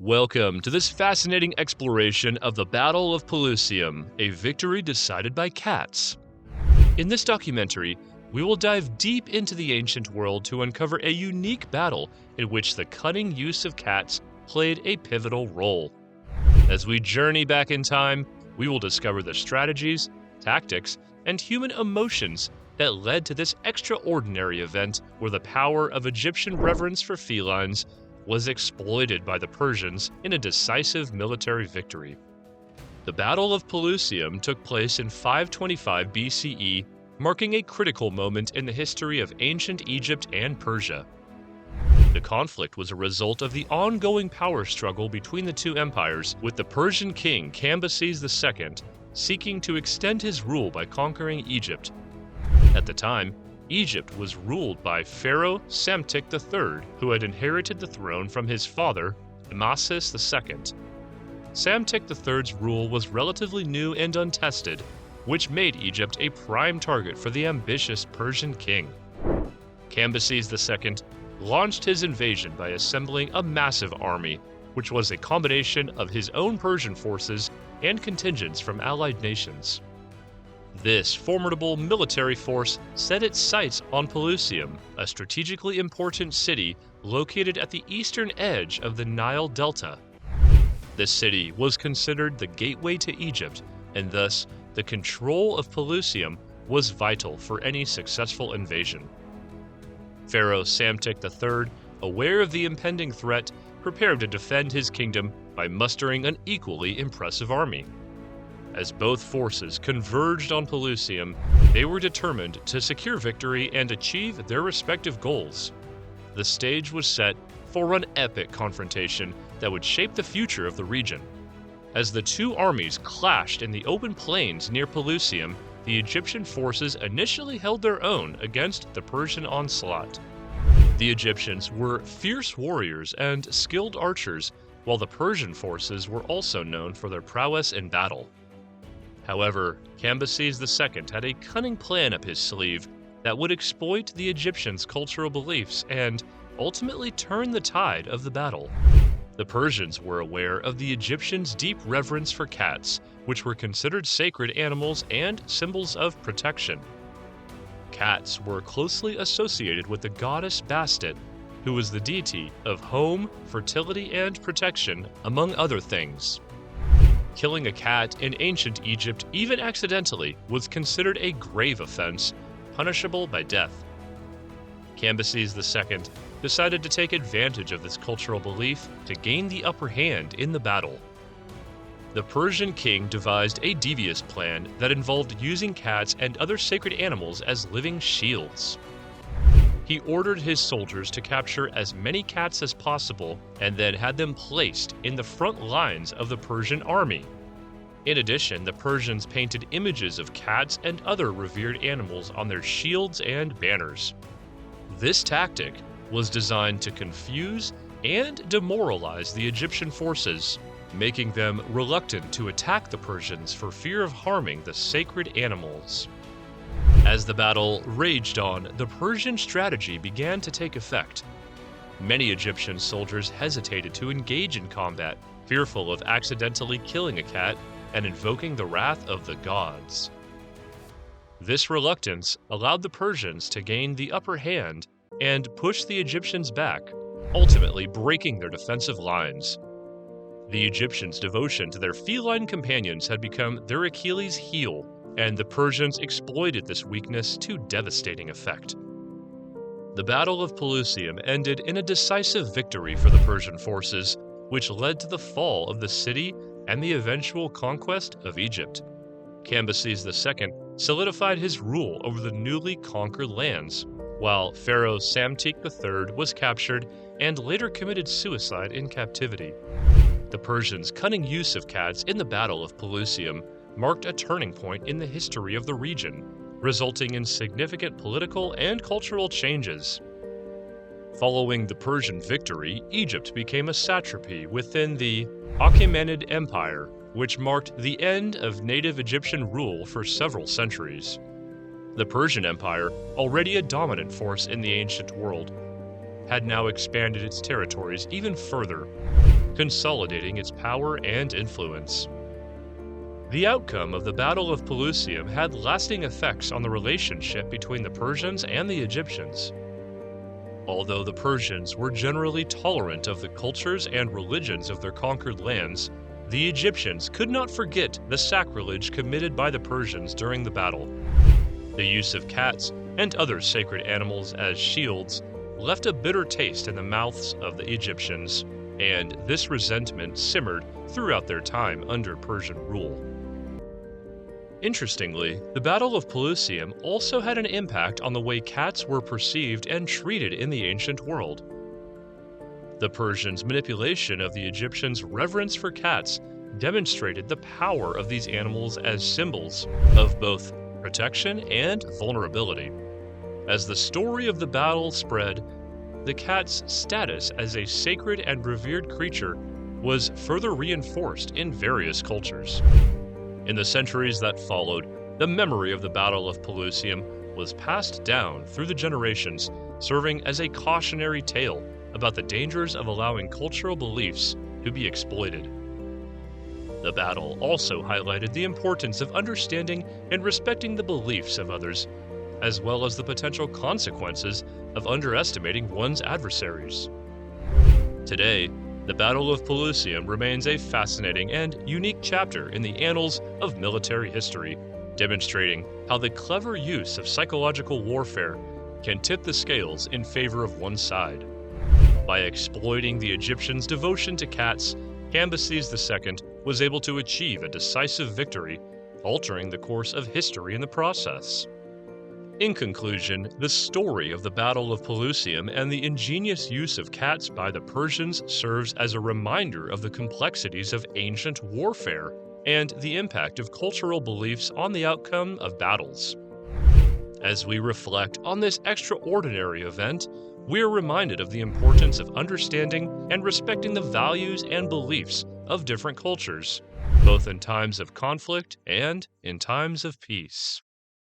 Welcome to this fascinating exploration of the Battle of Pelusium, a victory decided by cats. In this documentary, we will dive deep into the ancient world to uncover a unique battle in which the cunning use of cats played a pivotal role. As we journey back in time, we will discover the strategies, tactics, and human emotions that led to this extraordinary event where the power of Egyptian reverence for felines was exploited by the Persians in a decisive military victory. The Battle of Pelusium took place in 525 BCE, marking a critical moment in the history of ancient Egypt and Persia. The conflict was a result of the ongoing power struggle between the two empires, with the Persian king Cambyses II seeking to extend his rule by conquering Egypt. At the time, Egypt was ruled by Pharaoh Psamtik III, who had inherited the throne from his father, Amasis II. Psamtik III's rule was relatively new and untested, which made Egypt a prime target for the ambitious Persian king. Cambyses II launched his invasion by assembling a massive army, which was a combination of his own Persian forces and contingents from allied nations. This formidable military force set its sights on Pelusium, a strategically important city located at the eastern edge of the Nile Delta. This city was considered the gateway to Egypt, and thus the control of Pelusium was vital for any successful invasion. Pharaoh Psamtik III, aware of the impending threat, prepared to defend his kingdom by mustering an equally impressive army. As both forces converged on Pelusium, they were determined to secure victory and achieve their respective goals. The stage was set for an epic confrontation that would shape the future of the region. As the two armies clashed in the open plains near Pelusium, the Egyptian forces initially held their own against the Persian onslaught. The Egyptians were fierce warriors and skilled archers, while the Persian forces were also known for their prowess in battle. However, Cambyses II had a cunning plan up his sleeve that would exploit the Egyptians' cultural beliefs and ultimately turn the tide of the battle. The Persians were aware of the Egyptians' deep reverence for cats, which were considered sacred animals and symbols of protection. Cats were closely associated with the goddess Bastet, who was the deity of home, fertility, and protection, among other things. Killing a cat in ancient Egypt, even accidentally, was considered a grave offense, punishable by death. Cambyses II decided to take advantage of this cultural belief to gain the upper hand in the battle. The Persian king devised a devious plan that involved using cats and other sacred animals as living shields. He ordered his soldiers to capture as many cats as possible and then had them placed in the front lines of the Persian army. In addition, the Persians painted images of cats and other revered animals on their shields and banners. This tactic was designed to confuse and demoralize the Egyptian forces, making them reluctant to attack the Persians for fear of harming the sacred animals. As the battle raged on, the Persian strategy began to take effect. Many Egyptian soldiers hesitated to engage in combat, fearful of accidentally killing a cat and invoking the wrath of the gods. This reluctance allowed the Persians to gain the upper hand and push the Egyptians back, ultimately breaking their defensive lines. The Egyptians' devotion to their feline companions had become their Achilles' heel, and the Persians exploited this weakness to devastating effect. The Battle of Pelusium ended in a decisive victory for the Persian forces, which led to the fall of the city and the eventual conquest of Egypt. Cambyses II solidified his rule over the newly conquered lands, while Pharaoh Psamtik III was captured and later committed suicide in captivity. The Persians' cunning use of cats in the Battle of Pelusium marked a turning point in the history of the region, resulting in significant political and cultural changes. Following the Persian victory, Egypt became a satrapy within the Achaemenid Empire, which marked the end of native Egyptian rule for several centuries. The Persian Empire, already a dominant force in the ancient world, had now expanded its territories even further. consolidating its power and influence. The outcome of the Battle of Pelusium had lasting effects on the relationship between the Persians and the Egyptians. Although the Persians were generally tolerant of the cultures and religions of their conquered lands, the Egyptians could not forget the sacrilege committed by the Persians during the battle. The use of cats and other sacred animals as shields left a bitter taste in the mouths of the Egyptians, and this resentment simmered throughout their time under Persian rule. Interestingly, the Battle of Pelusium also had an impact on the way cats were perceived and treated in the ancient world. The Persians' manipulation of the Egyptians' reverence for cats demonstrated the power of these animals as symbols of both protection and vulnerability. As the story of the battle spread, the cat's status as a sacred and revered creature was further reinforced in various cultures. In the centuries that followed, the memory of the Battle of Pelusium was passed down through the generations, serving as a cautionary tale about the dangers of allowing cultural beliefs to be exploited. The battle also highlighted the importance of understanding and respecting the beliefs of others, as well as the potential consequences of underestimating one's adversaries. Today, the Battle of Pelusium remains a fascinating and unique chapter in the annals of military history, demonstrating how the clever use of psychological warfare can tip the scales in favor of one side. By exploiting the Egyptians' devotion to cats, Cambyses II was able to achieve a decisive victory, altering the course of history in the process. In conclusion, the story of the Battle of Pelusium and the ingenious use of cats by the Persians serves as a reminder of the complexities of ancient warfare and the impact of cultural beliefs on the outcome of battles. As we reflect on this extraordinary event, we are reminded of the importance of understanding and respecting the values and beliefs of different cultures, both in times of conflict and in times of peace.